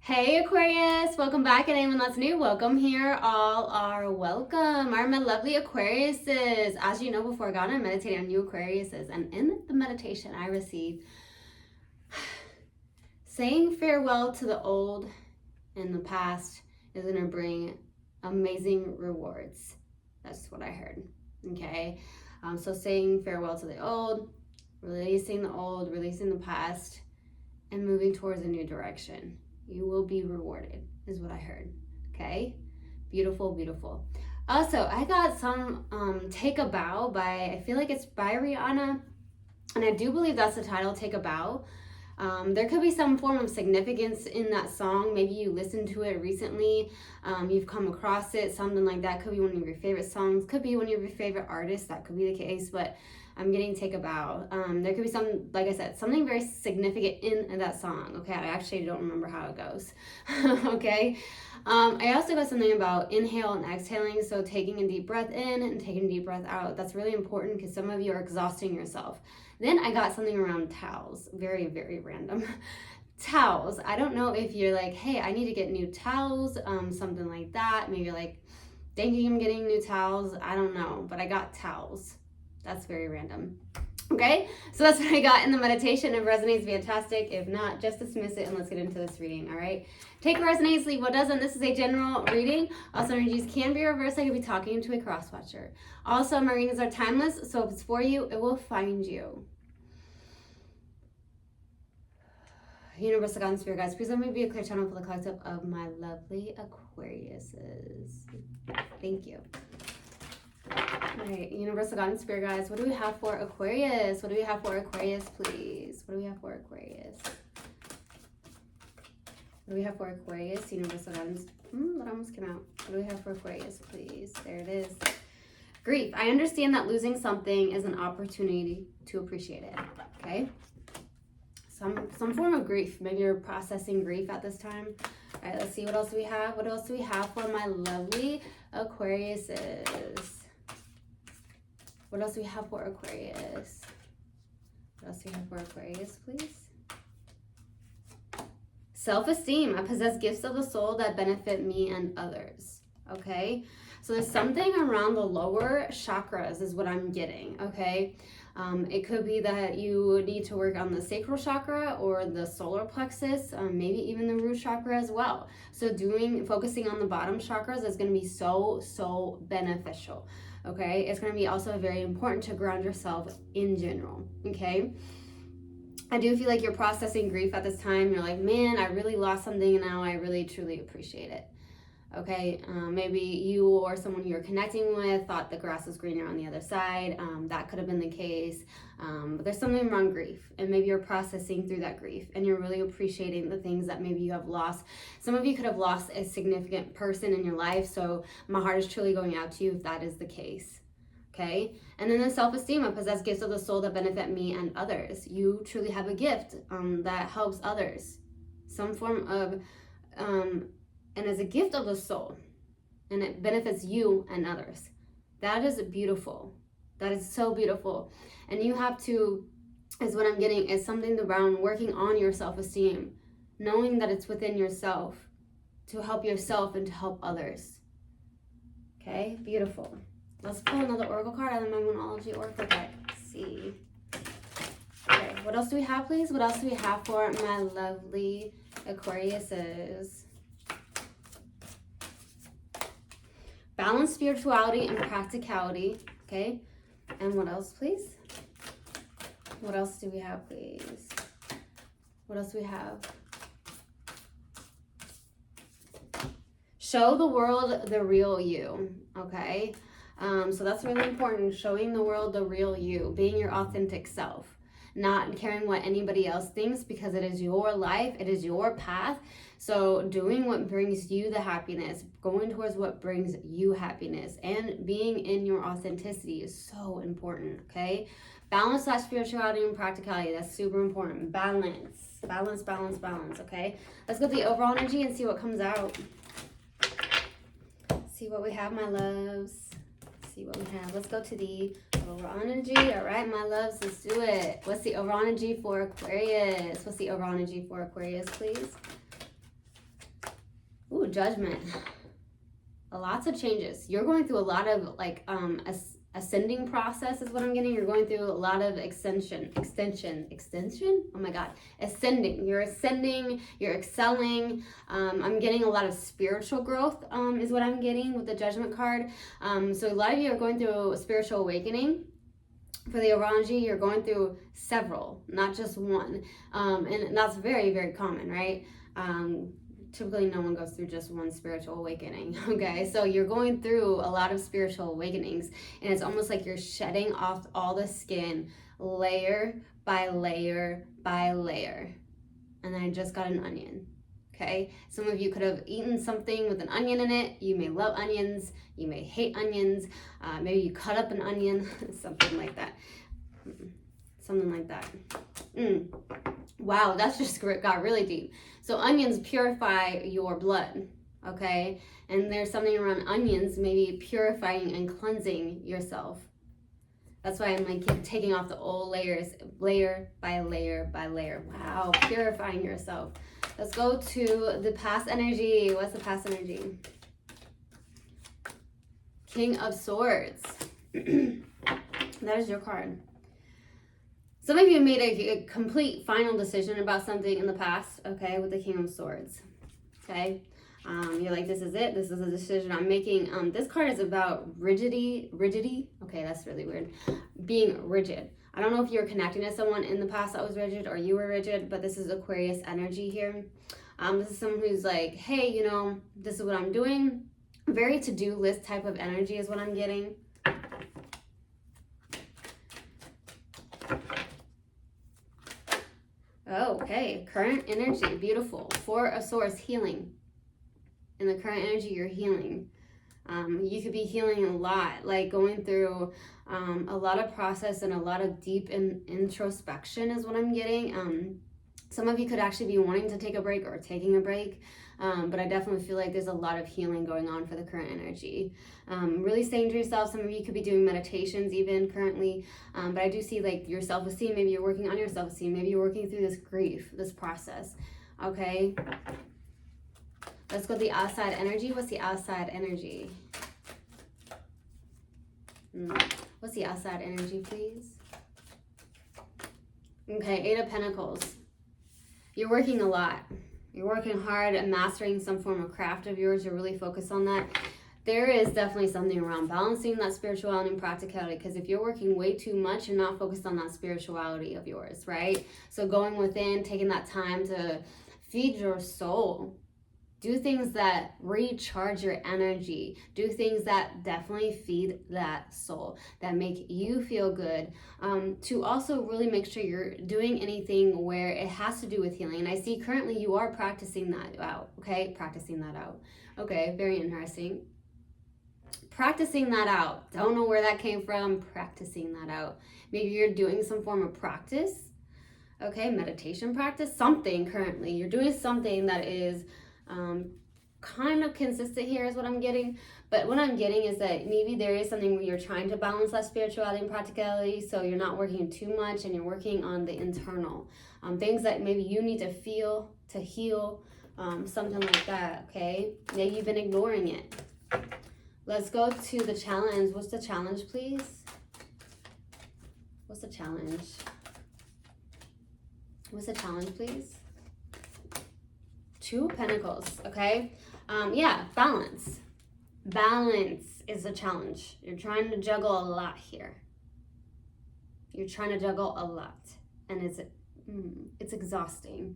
Hey Aquarius, welcome back, and anyone that's new, welcome here. All are welcome. Are my lovely Aquariuses. As you know, before I got on meditating on you Aquariuses, and in the meditation I received saying farewell to the old and the past is going to bring amazing rewards. That's what I heard. Okay, so saying farewell to the old, releasing the past, and moving towards a new direction. You will be rewarded, is what I heard. Okay, beautiful, beautiful. Also, I got some Take a Bow by, I feel like it's by Rihanna, and I do believe that's the title, Take a Bow. There could be some form of significance in that song. Maybe you listened to it recently, you've come across it, something like that. Could be one of your favorite songs, could be one of your favorite artists, that could be the case, but I'm getting Take a Bow. There could be some, like I said, something very significant in that song. Okay, I actually don't remember how it goes. Okay, I also got something about inhale and exhaling, so taking a deep breath in and taking a deep breath out. That's really important because some of you are exhausting yourself. Then I got something around towels, very, very random. Towels. I don't know if you're like, hey, I need to get new towels, something like that. Maybe you're like thinking I'm getting new towels. I don't know, but I got towels. That's very random. Okay, so that's what I got in the meditation. If it resonates, fantastic. If not, just dismiss it and let's get into this reading. All right, take what resonates, leave what doesn't. This is a general reading. Also, energies can be reversed. I could be talking to a cross watcher. Also, my readings are timeless, so if it's for you, it will find you. Universal God and Spirit guys, please let me be a clear channel for the collective of my lovely Aquariuses. Thank you. All right, Universal God and Spirit guys, what do we have for Aquarius? What do we have for Aquarius, please? What do we have for Aquarius? What do we have for Aquarius? Universal God and that almost came out. What do we have for Aquarius, please? There it is. Grief. I understand that losing something is an opportunity to appreciate it. Okay. Some form of grief. Maybe you're processing grief at this time. All right, let's see what else we have. What else do we have for my lovely Aquariuses? What else do we have for Aquarius? What else do we have for Aquarius, please? Self-esteem. I possess gifts of the soul that benefit me and others. Okay? So there's something around the lower chakras is what I'm getting. Okay? It could be that you need to work on the sacral chakra or the solar plexus, maybe even the root chakra as well. So focusing on the bottom chakras is going to be so beneficial. Okay, it's going to be also very important to ground yourself in general. Okay, I do feel like you're processing grief at this time. You're like, man, I really lost something and now I really truly appreciate it. Okay, maybe you or someone you're connecting with thought the grass was greener on the other side. That could have been the case. But there's something around grief, and maybe you're processing through that grief and you're really appreciating the things that maybe you have lost. Some of you could have lost a significant person in your life, so my heart is truly going out to you if that is the case. Okay, and then the self-esteem. I possess gifts of the soul that benefit me and others. You truly have a gift that helps others. Some form of and as a gift of the soul, and it benefits you and others. That is beautiful. That is so beautiful. And you have to, is what I'm getting, is something around working on your self-esteem, knowing that it's within yourself to help yourself and to help others. Okay, beautiful. Let's pull another oracle card out of my Monology oracle deck. Let's see. Okay, what else do we have, please? What else do we have for my lovely Aquariuses? Balance, spirituality, and practicality. Okay. And what else, please? What else do we have, please? What else do we have? Show the world the real you. Okay. So that's really important. Showing the world the real you. Being your authentic self. Not caring what anybody else thinks, because it is your life. It is your path. So doing what brings you the happiness, going towards what brings you happiness, and being in your authenticity is so important, okay? Balance that spirituality and practicality. That's super important. Balance, okay? Let's go to the overall energy and see what comes out. See what we have, my loves. See what we have. Let's go to the overall energy. All right, my loves, let's do it. What's the overall energy for Aquarius? What's the overall energy for Aquarius, please? Ooh, Judgment. Lots of changes. You're going through a lot of like ascending process is what I'm getting. You're going through a lot of extension. Oh my God, ascending. You're ascending. You're excelling. I'm getting a lot of spiritual growth. Is what I'm getting with the Judgment card. So a lot of you are going through a spiritual awakening. For the Orange, you're going through several, not just one, and that's very, very common, right? Typically no one goes through just one spiritual awakening. Okay, so you're going through a lot of spiritual awakenings, and it's almost like you're shedding off all the skin layer by layer by layer. And I just got an onion. Okay, some of you could have eaten something with an onion in it. You may love onions, you may hate onions, maybe you cut up an onion, something like that. Wow, that's just got really deep. So onions purify your blood, okay? And there's something around onions maybe purifying and cleansing yourself. That's why I'm like keep taking off the old layers, layer by layer by layer. Wow, purifying yourself. Let's go to the past energy. What's the past energy? King of Swords. That is your card. Some of you made a complete final decision about something in the past, okay, with the King of Swords, okay? You're like, this is it. This is a decision I'm making. This card is about rigidity. Okay, that's really weird. Being rigid. I don't know if you're connecting to someone in the past that was rigid or you were rigid, but this is Aquarius energy here. This is someone who's like, hey, you know, this is what I'm doing. Very to-do list type of energy is what I'm getting. Oh, okay. Current energy. Beautiful. Four of Swords, healing. In the current energy, you're healing. You could be healing a lot, like going through a lot of process and a lot of deep introspection is what I'm getting. Some of you could actually be wanting to take a break or taking a break, but I definitely feel like there's a lot of healing going on for the current energy. Really staying to yourself. Some of you could be doing meditations even currently, but I do see like your self-esteem. Maybe you're working on your self-esteem. Maybe you're working through this grief, this process, okay? Let's go to the outside energy. What's the outside energy? What's the outside energy, please? Okay, Eight of Pentacles. You're working a lot. You're working hard at mastering some form of craft of yours. You're really focused on that. There is definitely something around balancing that spirituality and practicality, because if you're working way too much, you're not focused on that spirituality of yours, right? So going within, taking that time to feed your soul. Do things that recharge your energy. Do things that definitely feed that soul, that make you feel good. To also really make sure you're doing anything where it has to do with healing. And I see currently you are practicing that out, okay? Practicing that out. Okay, very interesting. Practicing that out. Don't know where that came from. Practicing that out. Maybe you're doing some form of practice. Okay, meditation practice. Something currently. You're doing something that is kind of consistent here is what I'm getting. But what I'm getting is that maybe there is something where you're trying to balance that spirituality and practicality, so you're not working too much and you're working on the internal. Things that maybe you need to feel to heal, something like that, okay? Maybe you've been ignoring it. Let's go to the challenge. What's the challenge, please? What's the challenge? What's the challenge, please? Two of Pentacles, okay? Yeah, balance. Balance is a challenge. You're trying to juggle a lot here. You're trying to juggle a lot, and it's exhausting.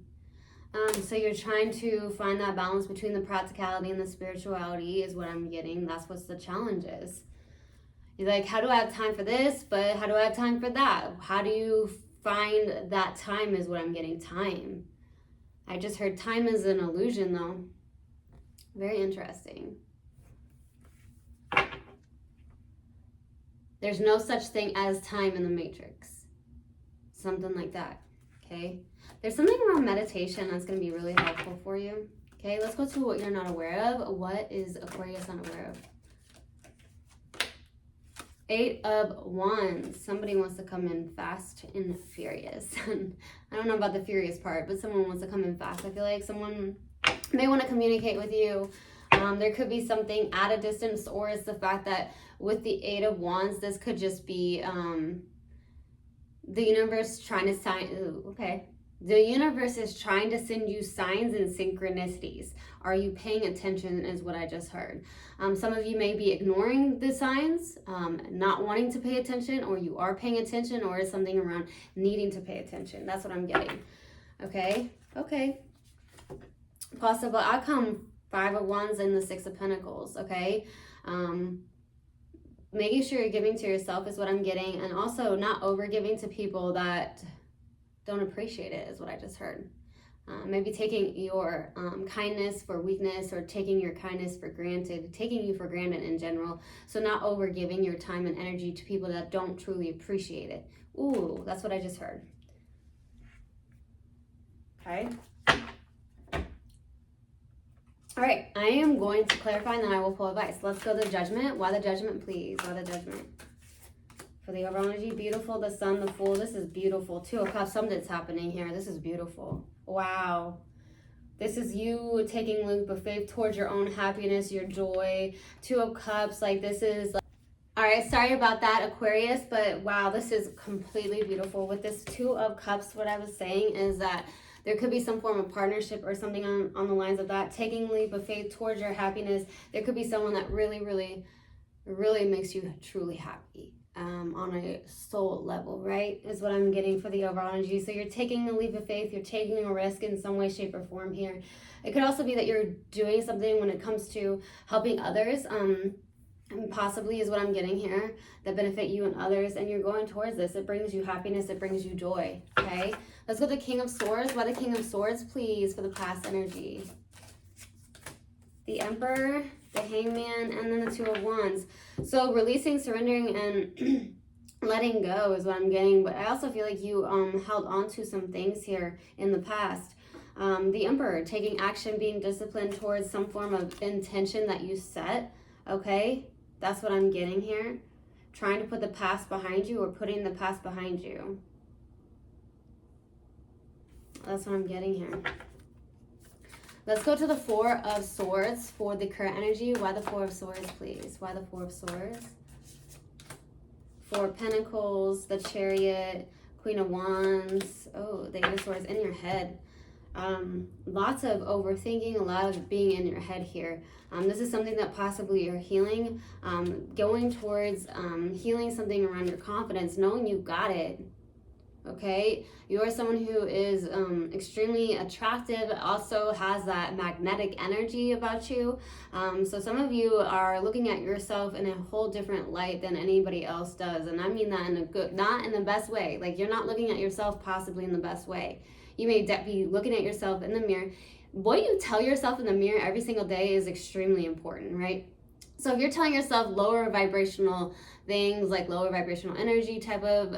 So you're trying to find that balance between the practicality and the spirituality is what I'm getting. That's what the challenge is. You're like, how do I have time for this? But how do I have time for that? How do you find that time is what I'm getting. Time. I just heard time is an illusion though. Very interesting. There's no such thing as time in the Matrix. Something like that, okay? There's something around meditation that's going to be really helpful for you. Okay, let's go to what you're not aware of. What is Aquarius unaware of? Eight of Wands. Somebody wants to come in fast and furious. I don't know about the furious part, but someone wants to come in fast. I feel like someone may want to communicate with you. There could be something at a distance, or it's the fact that with the Eight of Wands, this could just be the universe trying to sign. Ooh, okay. The universe is trying to send you signs and synchronicities. Are you paying attention is what I just heard. Some of you may be ignoring the signs, not wanting to pay attention, or you are paying attention, or is something around needing to pay attention. That's what I'm getting. Okay. Okay. Possible outcome, Five of Wands and the Six of Pentacles. Okay. Making sure you're giving to yourself is what I'm getting. And also not over giving to people that don't appreciate it is what I just heard. Maybe taking your kindness for weakness, or taking your kindness for granted, taking you for granted in general. So not over giving your time and energy to people that don't truly appreciate it. Ooh, that's what I just heard. Okay. All right, I am going to clarify and then I will pull advice. Let's go to Judgment. Why the Judgment, please? Why the Judgment? For the overall energy, beautiful. The Sun, the Fool. This is beautiful. Two of Cups. Something's happening here. This is beautiful. Wow. This is you taking leap of faith towards your own happiness, your joy. Two of Cups. Like, this is like... All right, sorry about that, Aquarius. But wow, this is completely beautiful. With this Two of Cups, what I was saying is that there could be some form of partnership or something on the lines of that. Taking leap of faith towards your happiness. There could be someone that really, really, really makes you truly happy. On a soul level, right, is what I'm getting for the overall energy. So you're taking a leap of faith, you're taking a risk in some way, shape, or form here. It could also be that you're doing something when it comes to helping others, and possibly is what I'm getting here, that benefit you and others, and you're going towards this. It brings you happiness, it brings you joy, okay? Let's go to the King of Swords. Why the King of Swords, please, for the past energy? The Emperor, the Hangman, and then the Two of Wands. So releasing, surrendering, and letting go is what I'm getting. But I also feel like you held on to some things here in the past. The Emperor, taking action, being disciplined towards some form of intention that you set. Okay, that's what I'm getting here. Trying to put the past behind you, or putting the past behind you. That's what I'm getting here. Let's go to the Four of Swords for the current energy. Why the Four of Swords, please? Why the Four of Swords? Four of Pentacles, the Chariot, Queen of Wands. Oh, the Eight of Swords in your head. Lots of overthinking, a lot of being in your head here. This is something that possibly you're healing, going towards healing something around your confidence, knowing you got it. Okay, you are someone who is extremely attractive, also has that magnetic energy about you. So some of you are looking at yourself in a whole different light than anybody else does. And I mean that in a good, not in the best way. Like, you're not looking at yourself possibly in the best way. You may be looking at yourself in the mirror. What you tell yourself in the mirror every single day is extremely important, right? So if you're telling yourself lower vibrational things, like lower vibrational energy type of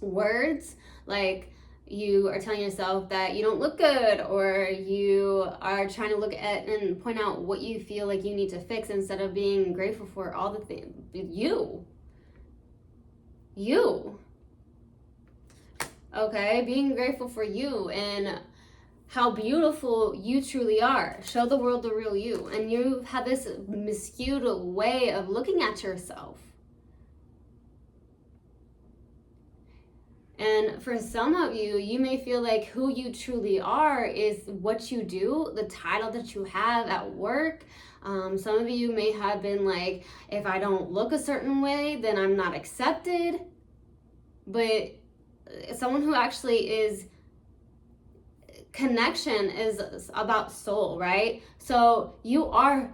words, like you are telling yourself that you don't look good, or you are trying to look at and point out what you feel like you need to fix, instead of being grateful for all the things you okay, being grateful for you and how beautiful you truly are. Show the world the real you. And you have this skewed way of looking at yourself. And for some of you, you may feel like who you truly are is what you do, the title that you have at work. Some of you may have been like, if I don't look a certain way, then I'm not accepted. But someone who actually is, connection is about soul, right? So you are,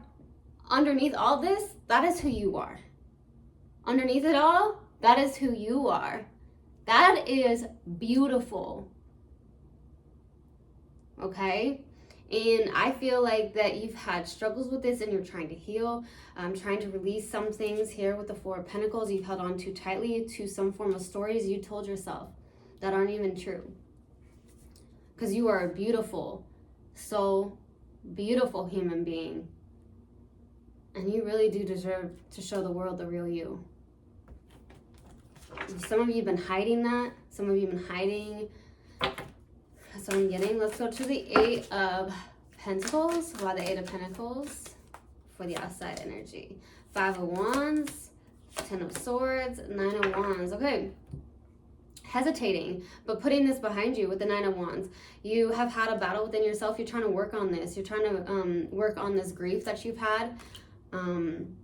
underneath all this, that is who you are. Underneath it all, that is who you are. That is beautiful. Okay? And I feel like that you've had struggles with this and you're trying to heal, trying to release some things here with the Four of Pentacles. You've held on too tightly to some form of stories you told yourself that aren't even true. Because you are a beautiful, so beautiful human being. And you really do deserve to show the world the real you. Some of you have been hiding that. Some of you have been hiding That's what I'm getting. Let's go to the Eight of Pentacles. Why the Eight of Pentacles? For the outside energy. Five of Wands, Ten of Swords, Nine of Wands. Okay. Hesitating, but putting this behind you with the Nine of Wands. You have had a battle within yourself. You're trying to work on this. You're trying to work on this grief that you've had. And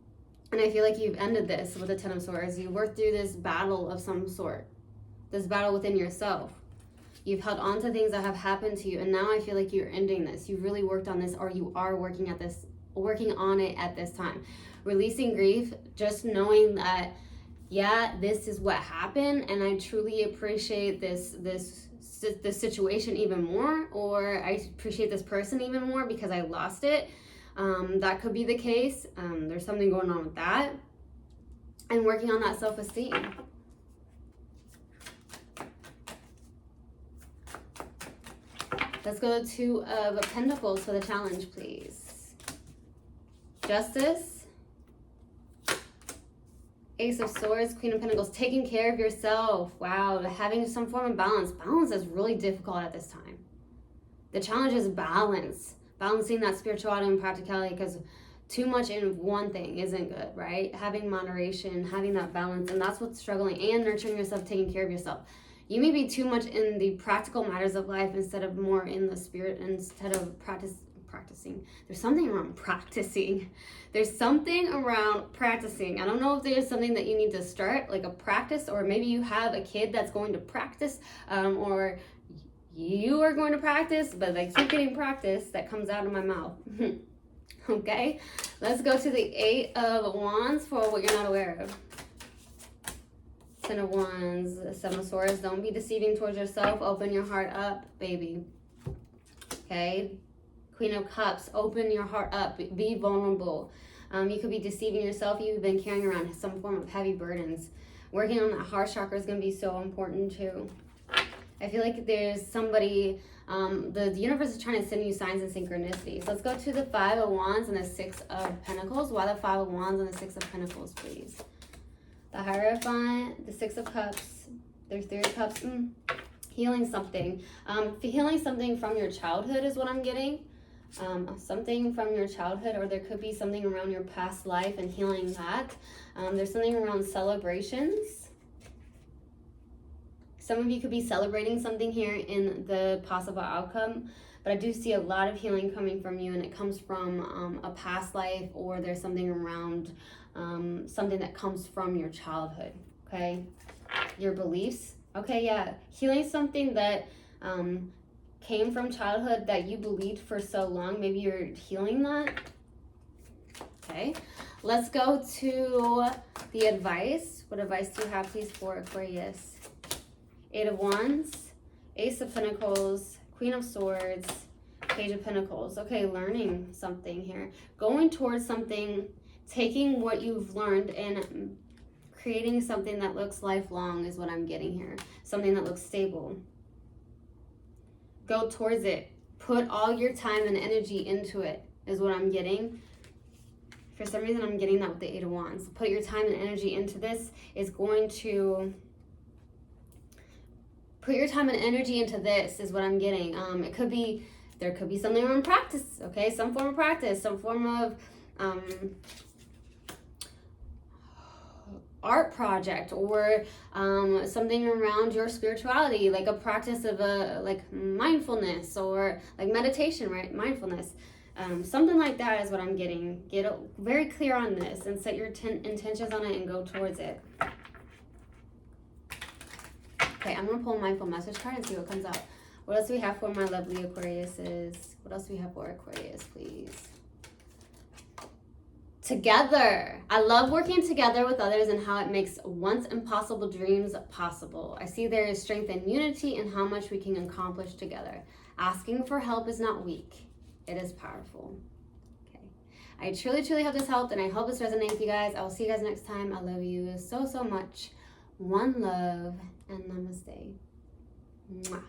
I feel like you've ended this with the Ten of Swords. You worked through this battle of some sort. This battle within yourself. You've held on to things that have happened to you. And now I feel like you're ending this. You've really worked on this, or you are working on it at this time. Releasing grief, just knowing that, yeah, this is what happened, and I truly appreciate this situation even more, or I appreciate this person even more because I lost it. That could be the case. There's something going on with that, and working on that self-esteem. Let's go to Two of Pentacles for the challenge, please. Justice. Ace of Swords, Queen of Pentacles, taking care of yourself. Wow, having some form of balance. Balance is really difficult at this time. The challenge is balance. Balancing that spirituality and practicality, because too much in one thing isn't good, right? Having moderation, having that balance, and that's what's struggling. And nurturing yourself, taking care of yourself. You may be too much in the practical matters of life instead of more in the spirit, instead of practicing. There's something around practicing. There's something around practicing. I don't know if there's something that you need to start, like a practice, or maybe you have a kid that's going to practice, or you are going to practice, but I keep getting practice that comes out of my mouth. Okay, let's go to the Eight of Wands for what you're not aware of. Ten of Wands, Seven of Swords. Don't be deceiving towards yourself. Open your heart up, baby. Okay. Queen of Cups, open your heart up, be vulnerable. You could be deceiving yourself. You've been carrying around some form of heavy burdens. Working on that heart chakra is going to be so important too. I feel like there's somebody, the universe is trying to send you signs and synchronicities. Let's go to the Five of Wands and the Six of Pentacles. Why the Five of Wands and the Six of Pentacles, please? The Hierophant, the Six of Cups, there's Three of Cups. Healing something. Healing something from your childhood is what I'm getting. Something from your childhood, or there could be something around your past life and healing that. There's something around celebrations. Some of you could be celebrating something here in the possible outcome, but I do see a lot of healing coming from you, and it comes from a past life, or there's something around something that comes from your childhood, okay? Your beliefs. Okay, yeah. Healing something that came from childhood that you believed for so long. Maybe you're healing that. Okay, let's go to the advice. What advice do you have, please, for Aquarius? Eight of Wands, Ace of Pentacles, Queen of Swords, Page of Pentacles. Okay, learning something here. Going towards something, taking what you've learned and creating something that looks lifelong is what I'm getting here. Something that looks stable. Go towards it. Put all your time and energy into it is what I'm getting. For some reason, I'm getting that with the Eight of Wands. Put your time and energy into this is going to... Put your time and energy into this is what I'm getting. It could be... There could be something around practice, okay? Some form of practice, some form of... art project, or something around your spirituality, like a practice of like mindfulness, or like meditation, right? Mindfulness, something like that is what I'm getting. Get very clear on this and set your intentions on it and go towards it. Okay, I'm gonna pull a mindful message card and see what comes out. What else do we have for my lovely Aquariuses? What else do we have for Aquarius, please? Together. I love working together with others and how it makes once impossible dreams possible. I see there is strength and unity in how much we can accomplish together. Asking for help is not weak. It is powerful. Okay. I truly, truly hope this helped, and I hope this resonates with you guys. I will see you guys next time. I love you so, so much. One love and namaste. Mwah.